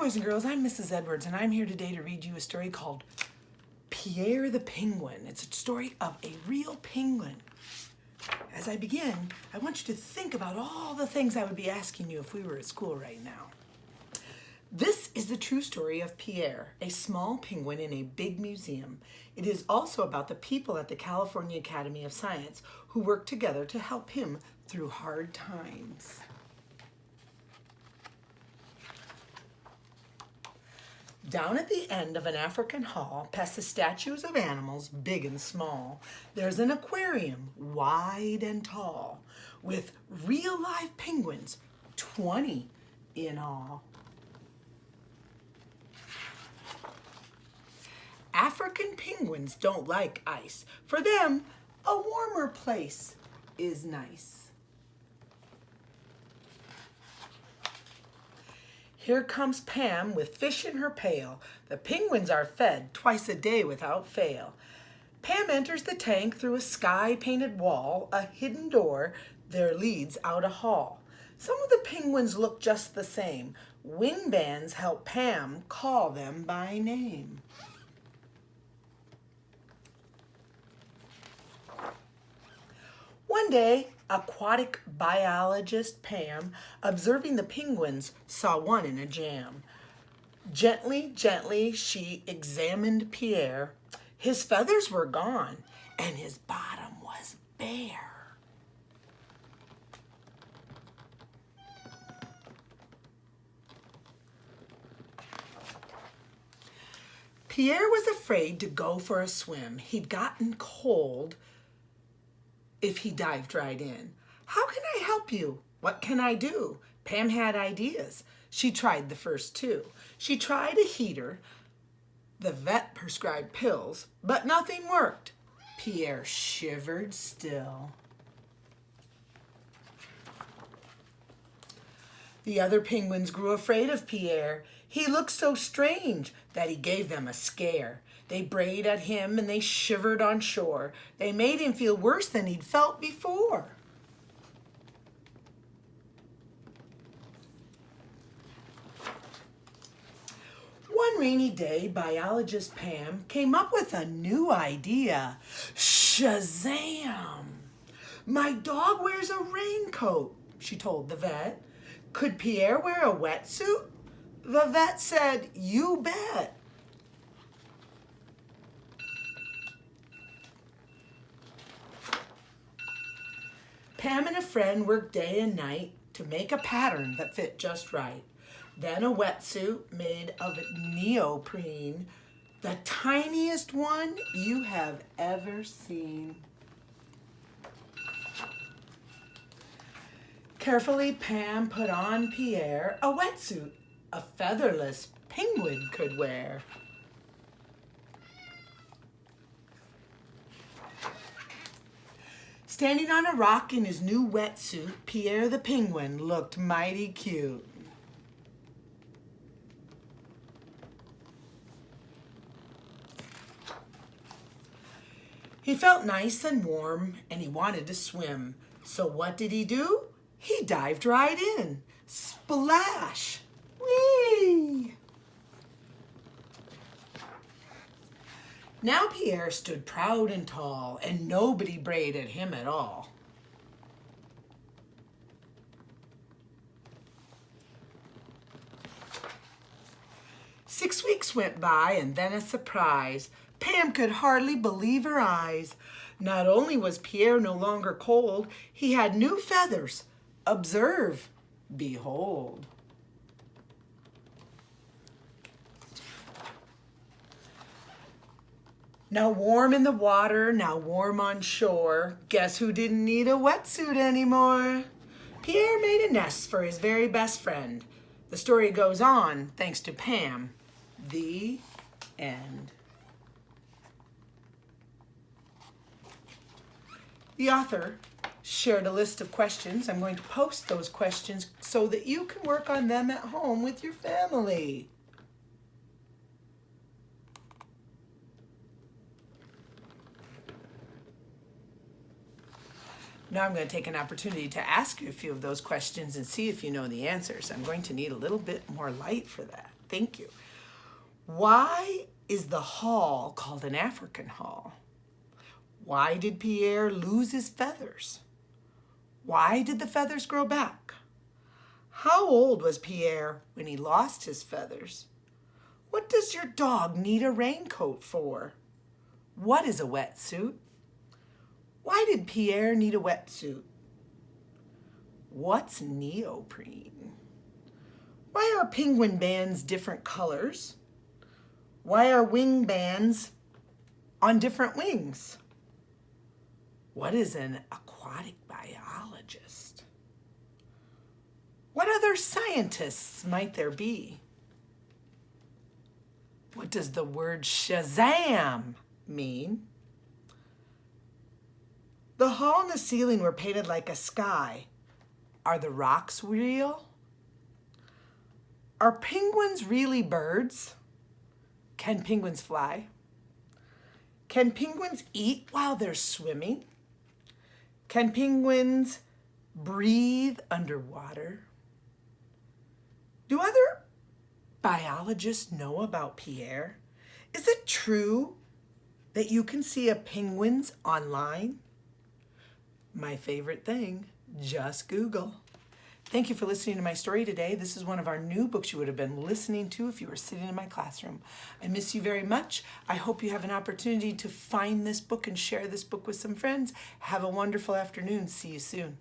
boys and girls, I'm Mrs. Edwards, and I'm here today to read you a story called Pierre the Penguin. It's a story of a real penguin. As I begin, I want you to think about all the things I would be asking you if we were at school right now. This is the true story of Pierre, a small penguin in a big museum. It is also about the people at the California Academy of Science who work together to help him through hard times. Down at the end of an African hall, past the statues of animals, big and small, there's an aquarium, wide and tall, with real live penguins, 20 in all. African penguins don't like ice. For them, a warmer place is nice. Here comes Pam with fish in her pail. The penguins are fed twice a day without fail. Pam enters the tank through a sky-painted wall. A hidden door there leads out a hall. Some of the penguins look just the same. Wing bands help Pam call them by name. One day, aquatic biologist Pam, observing the penguins, saw one in a jam. Gently, gently, she examined Pierre. His feathers were gone, and his bottom was bare. Pierre was afraid to go for a swim. He'd gotten cold if he dived right in. How can I help you? What can I do? Pam had ideas. She tried the first two. She tried a heater. The vet prescribed pills, but nothing worked. Pierre shivered still. The other penguins grew afraid of Pierre. He looked so strange that he gave them a scare. They brayed at him and they shivered on shore. They made him feel worse than he'd felt before. One rainy day, biologist Pam came up with a new idea. Shazam! My dog wears a raincoat, she told the vet. Could Pierre wear a wetsuit? The vet said, you bet. Pam and a friend worked day and night to make a pattern that fit just right. Then a wetsuit made of neoprene, the tiniest one you have ever seen. Carefully, Pam put on Pierre a wetsuit a featherless penguin could wear. Standing on a rock in his new wetsuit, Pierre the Penguin looked mighty cute. He felt nice and warm, and he wanted to swim. So what did he do? He dived right in. Splash! Whee! Now Pierre stood proud and tall, and nobody brayed at him at all. Six weeks went by, and then a surprise. Pam could hardly believe her eyes. Not only was Pierre no longer cold, he had new feathers. Observe, behold. Now warm in the water, now warm on shore. Guess who didn't need a wetsuit anymore? Pierre made a nest for his very best friend. The story goes on thanks to Pam. The end. The author shared a list of questions. I'm going to post those questions so that you can work on them at home with your family. Now I'm going to take an opportunity to ask you a few of those questions and see if you know the answers. I'm going to need a little bit more light for that. Thank you. Why is the hall called an African hall? Why did Pierre lose his feathers? Why did the feathers grow back? How old was Pierre when he lost his feathers? What does your dog need a raincoat for? What is a wetsuit? Why did Pierre need a wetsuit? What's neoprene? Why are penguin bands different colors? Why are wing bands on different wings? What is an aquatic biologist? What other scientists might there be? What does the word Shazam mean? The hall and the ceiling were painted like a sky. Are the rocks real? Are penguins really birds? Can penguins fly? Can penguins eat while they're swimming? Can penguins breathe underwater? Do other biologists know about Pierre? Is it true that you can see a penguins online? My favorite thing, just Google. Thank you for listening to my story today. This is one of our new books you would have been listening to if you were sitting in my classroom. I miss you very much. I hope you have an opportunity to find this book and share this book with some friends. Have a wonderful afternoon. See you soon.